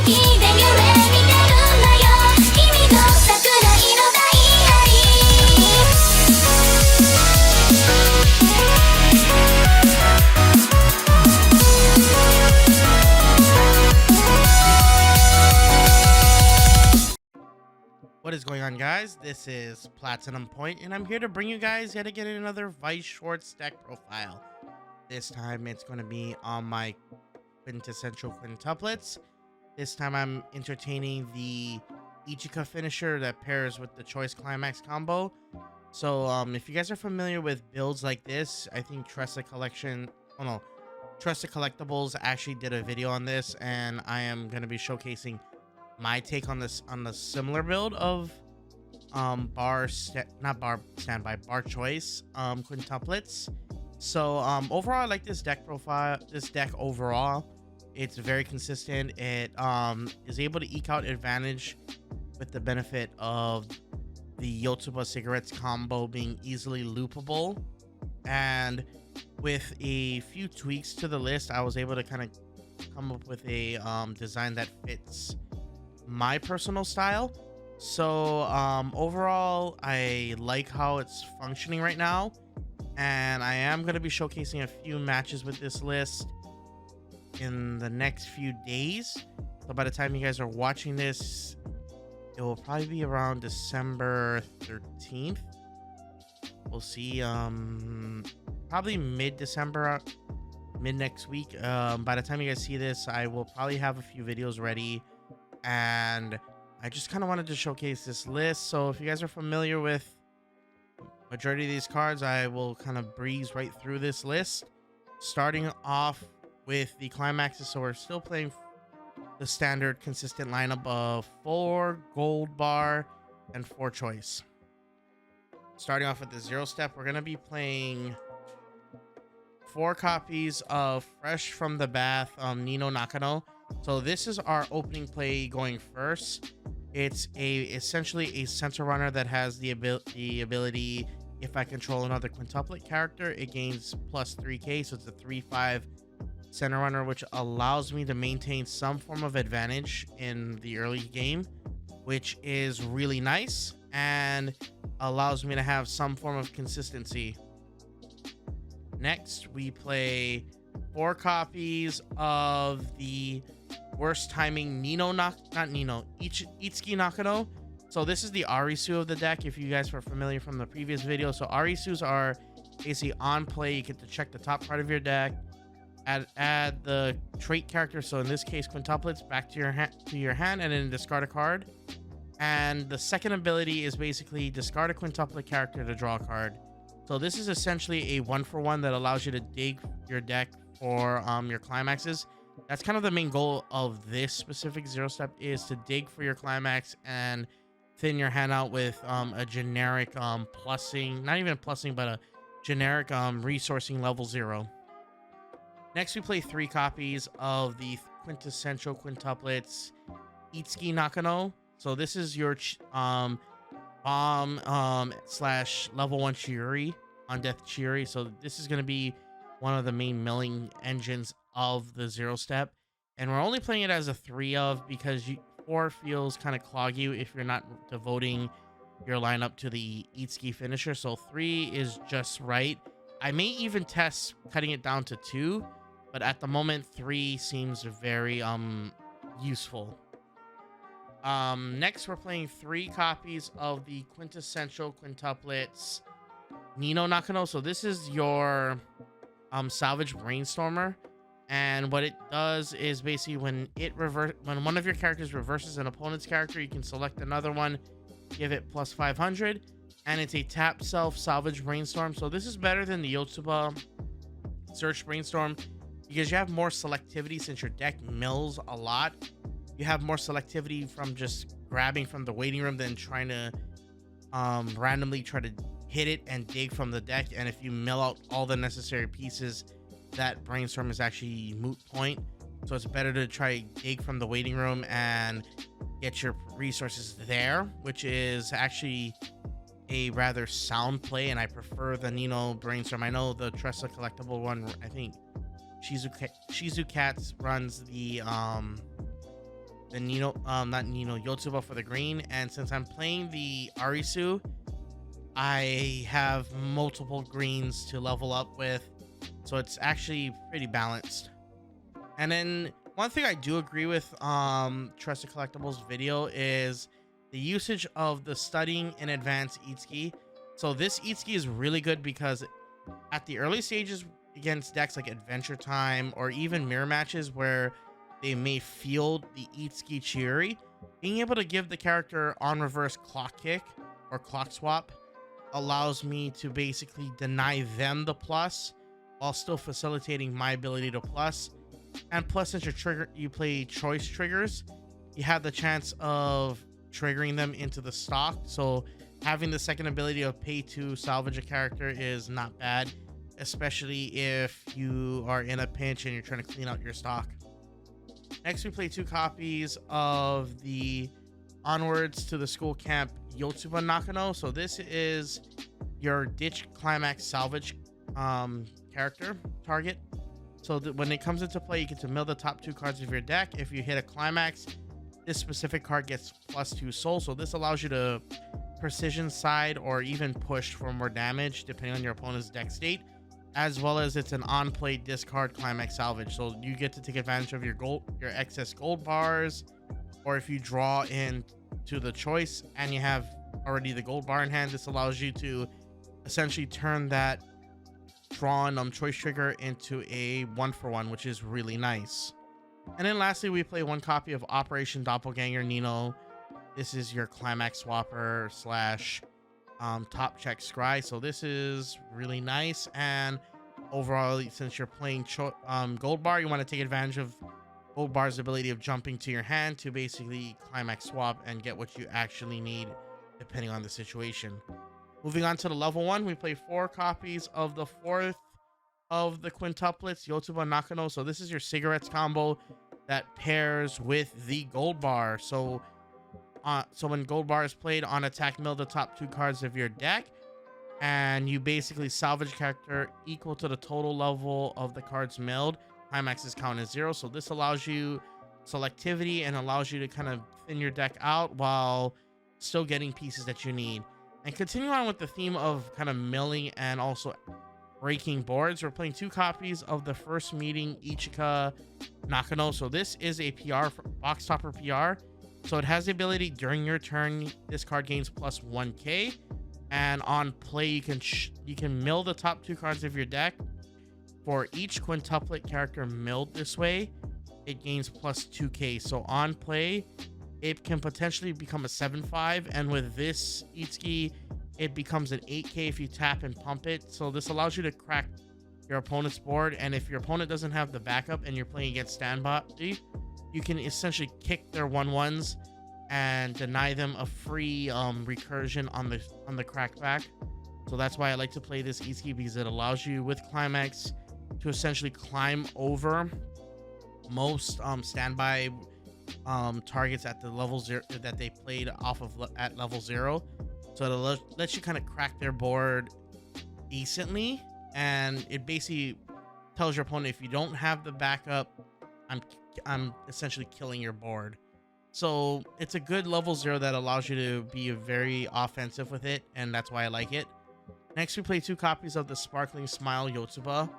What is going on, guys? This is Platinum Point, and I'm here to bring you guys yet again another Weiss Schwarz deck profile. This time it's going to be on my Quintessential Quintuplets. This time I'm entertaining the Ichika finisher that pairs with the Choice Climax combo. So if you guys are familiar with builds like this, I think Tressa Collectibles actually did a video on this, and I am going to be showcasing my take on this on the similar build of bar choice quintuplets. So overall I like this deck profile. This deck overall, it's very consistent. It is able to eke out advantage with the benefit of the Yotsuba cigarettes combo being easily loopable, and with a few tweaks to the list I was able to kind of come up with a design that fits my personal style. So overall I like how it's functioning right now, and I am going to be showcasing a few matches with this list in the next few days. So by the time you guys are watching this, it will probably be around December 13th. We'll see, probably mid-December, mid next week. By the time you guys see this, I will probably have a few videos ready, and I just kind of wanted to showcase this list. So if you guys are familiar with majority of these cards, I will kind of breeze right through this list, starting off with the Climaxes. So we're still playing the standard consistent lineup of 4 gold bar and 4 choice. Starting off with the 0 step, we're going to be playing 4 copies of Fresh from the Bath Nino Nakano. So this is our opening play going first. It's essentially a center runner that has the ability, if I control another quintuplet character, it gains plus 3k. So it's a 3/5 center runner, which allows me to maintain some form of advantage in the early game, which is really nice and allows me to have some form of consistency. Next, we play 4 copies of the worst timing Itsuki Nakano. So this is the Arisu of the deck, if you guys were familiar from the previous video. So Arisus are basically on play. You get to check the top part of your deck, add the trait character, so in this case quintuplets, back to your hand, and then discard a card. And the second ability is basically discard a quintuplet character to draw a card. So this is essentially a 1-for-1 that allows you to dig your deck for your climaxes. That's kind of the main goal of this specific 0 step, is to dig for your climax and thin your hand out with a generic plussing, not even a plussing, but a generic resourcing level 0. Next, we play 3 copies of the Quintessential Quintuplets Itsuki Nakano. So this is your bomb slash level 1 Chiuri on Death Chiuri. So this is going to be one of the main milling engines of the 0 step, and we're only playing it as a 3 of because 4 feels kind of cloggy if you're not devoting your lineup to the Itsuki finisher. So 3 is just right. I may even test cutting it down to 2, but at the moment 3 seems very useful. Next, we're playing 3 copies of the Quintessential Quintuplets Nino Nakano. So this is your salvage brainstormer, and what it does is basically when one of your characters reverses an opponent's character, you can select another one, give it plus 500, and it's a tap self salvage brainstorm. So this is better than the Yotsuba search brainstorm because you have more selectivity. Since your deck mills a lot, you have more selectivity from just grabbing from the waiting room than trying to randomly try to hit it and dig from the deck. And if you mill out all the necessary pieces, that brainstorm is actually moot point. So it's better to try dig from the waiting room and get your resources there, which is actually a rather sound play, and I prefer the Nino brainstorm. I know the Tressa collectible one, I think Shizu Cats runs the the Nino, not Nino, Yotsuba for the green. And since I'm playing the Arisu, I have multiple greens to level up with, so it's actually pretty balanced. And then one thing I do agree with Trusted Collectibles video is the usage of the studying in advance Itsuki. So this Itsuki is really good because at the early stages against decks like Adventure Time or even mirror matches where they may field the Itsuki Chiuri, being able to give the character on reverse clock kick or clock swap allows me to basically deny them the plus while still facilitating my ability to plus. And plus, since you play choice triggers, you have the chance of triggering them into the stock. So having the second ability of pay to salvage a character is not bad, especially if you are in a pinch and you're trying to clean out your stock. Next, we play 2 copies of the Onwards to the School Camp Yotsuba Nakano. So this is your ditch climax salvage character target. So that when it comes into play, you get to mill the top 2 cards of your deck. If you hit a climax, this specific card gets +2 soul. So this allows you to precision side or even push for more damage depending on your opponent's deck state, as well as it's an on-play discard climax salvage. So you get to take advantage of your excess gold bars, or if you draw in to the choice and you have already the gold bar in hand, this allows you to essentially turn that drawn choice trigger into a 1-for-1, which is really nice. And then lastly, we play 1 copy of Operation Doppelganger Nino. This is your climax swapper slash top check scry. So this is really nice. And overall, since you're playing gold bar, you want to take advantage of gold bar's ability of jumping to your hand to basically climax swap and get what you actually need depending on the situation. Moving on to the level 1, we play 4 copies of the 4th of the quintuplets, Yotsuba Nakano. So this is your cigarettes combo that pairs with the gold bar. So when gold bar is played on attack, mill the top 2 cards of your deck, and you basically salvage character equal to the total level of the cards milled. Climaxes count as 0. So this allows you selectivity and allows you to kind of thin your deck out while still getting pieces that you need. And continue on with the theme of kind of milling and also breaking boards, we're playing 2 copies of the first meeting Ichika Nakano. So this is a PR, box topper PR. So it has the ability during your turn, this card gains +1k, and on play you can mill the top 2 cards of your deck. For each quintuplet character milled this way, it gains +2k. So on play, it can potentially become a 7/5, and with this Itsuki, it becomes an 8k if you tap and pump it. So this allows you to crack your opponent's board, and if your opponent doesn't have the backup and you're playing against standby, you can essentially kick their 1/1s and deny them a free recursion on the crackback. So that's why I like to play this Itsuki, because it allows you with climax to essentially climb over most standby targets at the level 0 that they played off of at level 0. So it lets you kind of crack their board decently, and it basically tells your opponent, if you don't have the backup, I'm essentially killing your board. So it's a good level 0 that allows you to be very offensive with it, and that's why I like it. Next, we play 2 copies of the Sparkling Smile Yotsuba.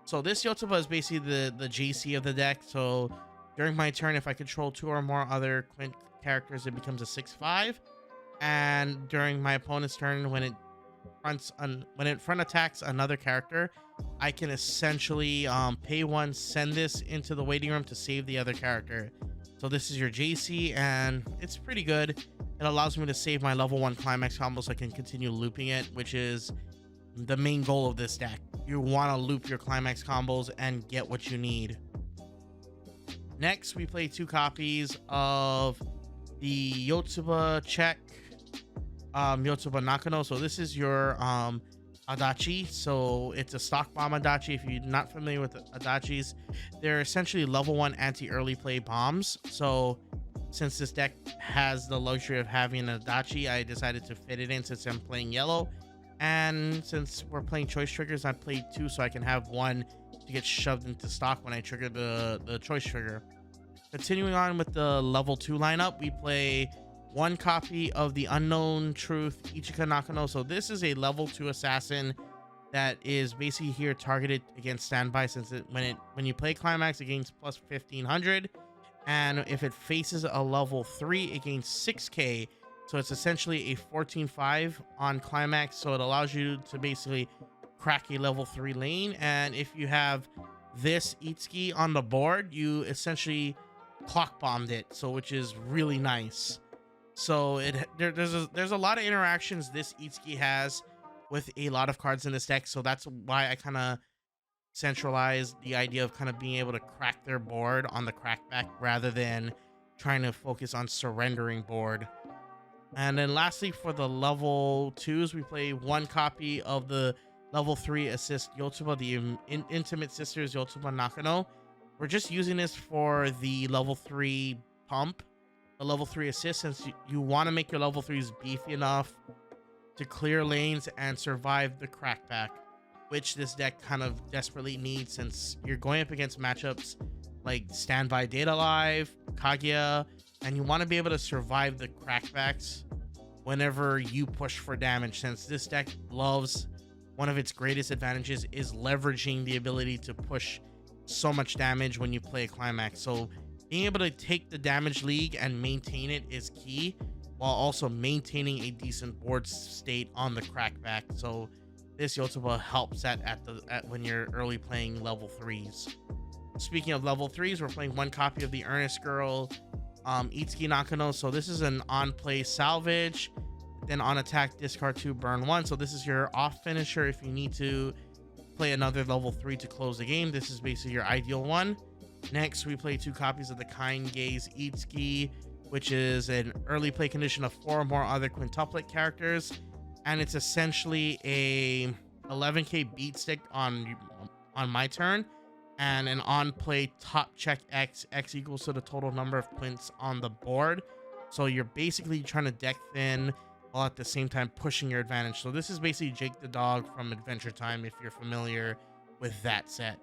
So this Yotsuba is basically the JC of the deck. So during my turn, if I control 2 or more other Quint characters, it becomes a 6/5. And during my opponent's turn, when it front attacks another character, I can essentially pay 1, send this into the waiting room to save the other character. So this is your JC, and it's pretty good. It allows me to save my level 1 climax combo so I can continue looping it, which is the main goal of this deck. You want to loop your climax combos and get what you need. Next, we play 2 copies of the Yotsuba check, Yotsuba Nakano. So this is your Adachi. So it's a stock bomb Adachi. If you're not familiar with Adachis, they're essentially level 1 anti-early play bombs. So since this deck has the luxury of having an Adachi, I decided to fit it in since I'm playing yellow. And since we're playing choice triggers, I played 2 so I can have 1 to get shoved into stock when I trigger the choice trigger. Continuing on with the level 2 lineup, we play one copy of the Unknown Truth Ichika Nakano. So this is a level 2 assassin that is basically here targeted against standby, since when you play Climax, it gains plus 1500, and if it faces a level 3, it gains 6k. So it's essentially a 14-5 on Climax, so it allows you to basically crack a level 3 lane. And if you have this Itsuki on the board, you essentially clock bombed it, so which is really nice. So there's a lot of interactions this Itsuki has with a lot of cards in this deck, so that's why I kind of centralized the idea of kind of being able to crack their board on the crackback rather than trying to focus on surrendering board. And then lastly, for the level 2s, we play one copy of the level 3 assist Yotsuba, the Intimate Sisters Yotsuba Nakano. We're just using this for the level 3 pump, the level 3 assist, since you want to make your level 3s beefy enough to clear lanes and survive the crackback, which this deck kind of desperately needs, since you're going up against matchups like Standby Data Live, Kaguya, and you want to be able to survive the crackbacks whenever you push for damage, since this deck loves, one of its greatest advantages is leveraging the ability to push so much damage when you play a Climax. So being able to take the damage lead and maintain it is key, while also maintaining a decent board state on the crackback. So this Yotsuba helps at when you're early playing level 3s. Speaking of level 3s, we're playing one copy of the Earnest Girl Itsuki Nakano. So this is an on play salvage, then on attack discard 2, burn 1. So this is your off finisher if you need to play another level 3 to close the game. This is basically your ideal one. Next, we play two copies of the Kind Gaze Itsuki, which is an early play condition of 4 or more other quintuplet characters, and it's essentially a 11k beat stick on my turn, and an on play top check X equals to the total number of quints on the board. So you're basically trying to deck thin while at the same time pushing your advantage. So this is basically Jake the Dog from Adventure Time, if you're familiar with that set.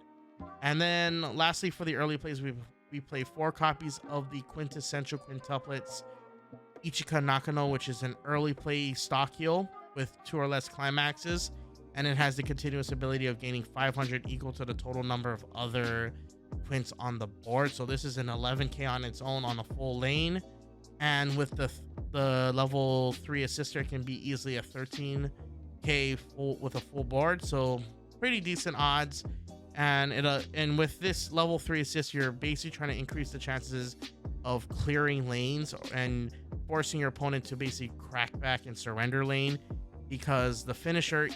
And then lastly, for the early plays, we play 4 copies of the Quintessential Quintuplets Ichika Nakano, which is an early play stock heal with 2 or less Climaxes, and it has the continuous ability of gaining 500 equal to the total number of other quints on the board. So this is an 11k on its own on a full lane, and with the level 3 assister, it can be easily a 13k full with a full board, so pretty decent odds. And with this level 3 assist, you're basically trying to increase the chances of clearing lanes and forcing your opponent to basically crack back and surrender lane, because the finisher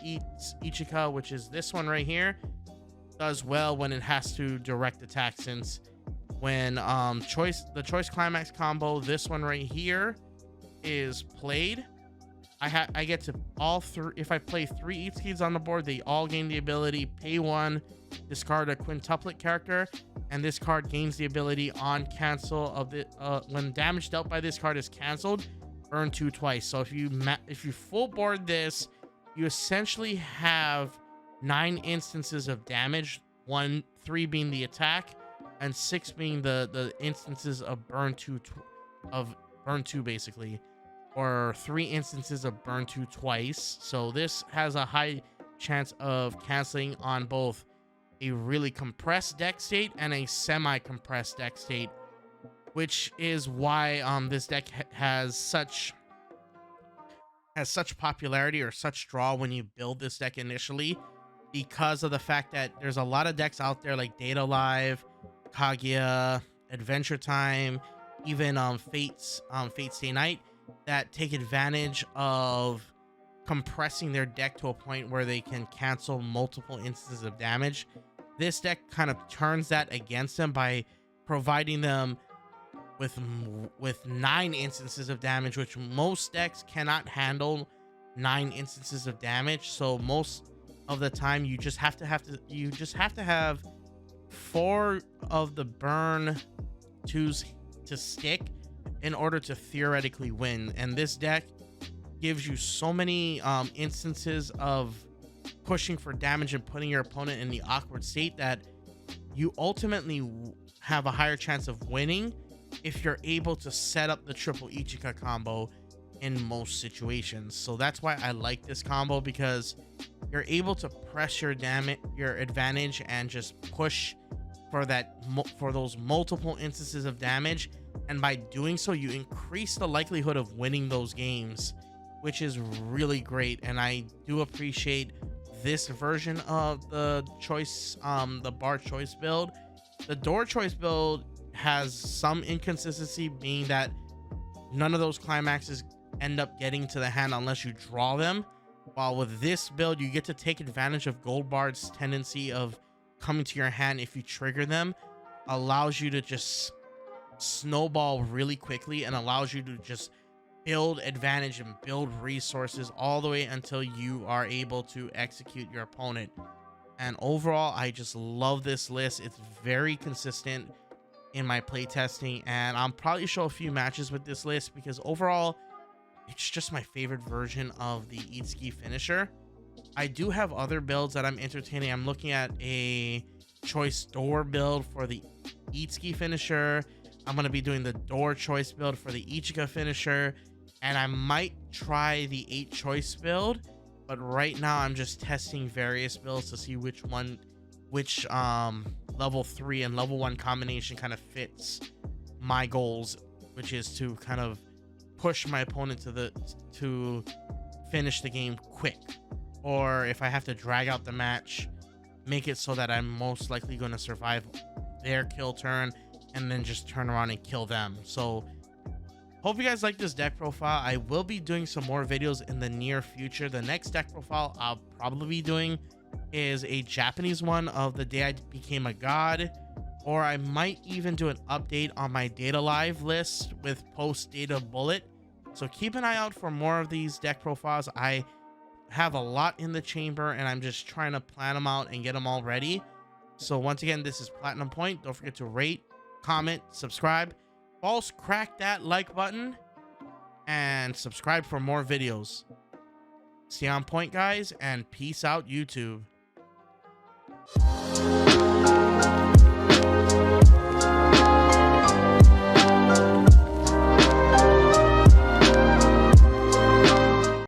Ichika, which is this one right here, does well when it has to direct attack, since when the choice climax combo, this one right here, is played, I get to all 3. If I play 3 Itsukis on the board, they all gain the ability pay 1, discard a quintuplet character, and this card gains the ability on cancel of the when damage dealt by this card is canceled, burn 2 twice. So if you full board this, you essentially have 9 instances of damage, 3 being the attack and 6 being the instances of burn 2 basically, or 3 instances of burn 2 twice. So this has a high chance of canceling on both a really compressed deck state and a semi-compressed deck state, which is why this deck has such popularity or such draw when you build this deck initially, because of the fact that there's a lot of decks out there like Data Live, Kaguya, Adventure Time, even Fate's Stay Night, that take advantage of compressing their deck to a point where they can cancel multiple instances of damage. This deck kind of turns that against them by providing them with 9 instances of damage, which most decks cannot handle 9 instances of damage. So most of the time you just have to have 4 of the burn 2s to stick in order to theoretically win. And this deck gives you so many instances of pushing for damage and putting your opponent in the awkward state that you ultimately have a higher chance of winning if you're able to set up the triple Ichika combo in most situations. So that's why I like this combo, because you're able to press your advantage and just push for those multiple instances of damage, and by doing so you increase the likelihood of winning those games, which is really great. And I do appreciate this version of the choice, the bar choice build. The door choice build has some inconsistency, being that none of those climaxes end up getting to the hand unless you draw them, while with this build you get to take advantage of gold bard's tendency of coming to your hand if you trigger them. Allows you to just snowball really quickly and allows you to just build advantage and build resources all the way until you are able to execute your opponent. And overall, I just love this list. It's very consistent in my playtesting, and I'll probably show a few matches with this list because overall it's just my favorite version of the Itsuki finisher. I do have other builds that I'm entertaining. I'm looking at a choice door build for the Itsuki finisher. I'm going to be doing the door choice build for the Ichika finisher, and I might try the 8 choice build, but right now I'm just testing various builds to see which level 3 and level 1 combination kind of fits my goals, which is to kind of push my opponent to finish the game quick, or if I have to drag out the match, make it so that I'm most likely going to survive their kill turn and then just turn around and kill them. So hope you guys like this deck profile. I will be doing some more videos in the near future. The next deck profile I'll probably be doing is a Japanese one of the day I became a god, or I might even do an update on my data live list with post data bullet. So keep an eye out for more of these deck profiles. I have a lot in the chamber and I'm just trying to plan them out and get them all ready. So once again, this is Platinum Point. Don't forget to rate, comment, subscribe. Also crack that like button and subscribe for more videos. Stay on point, guys, and peace out, YouTube.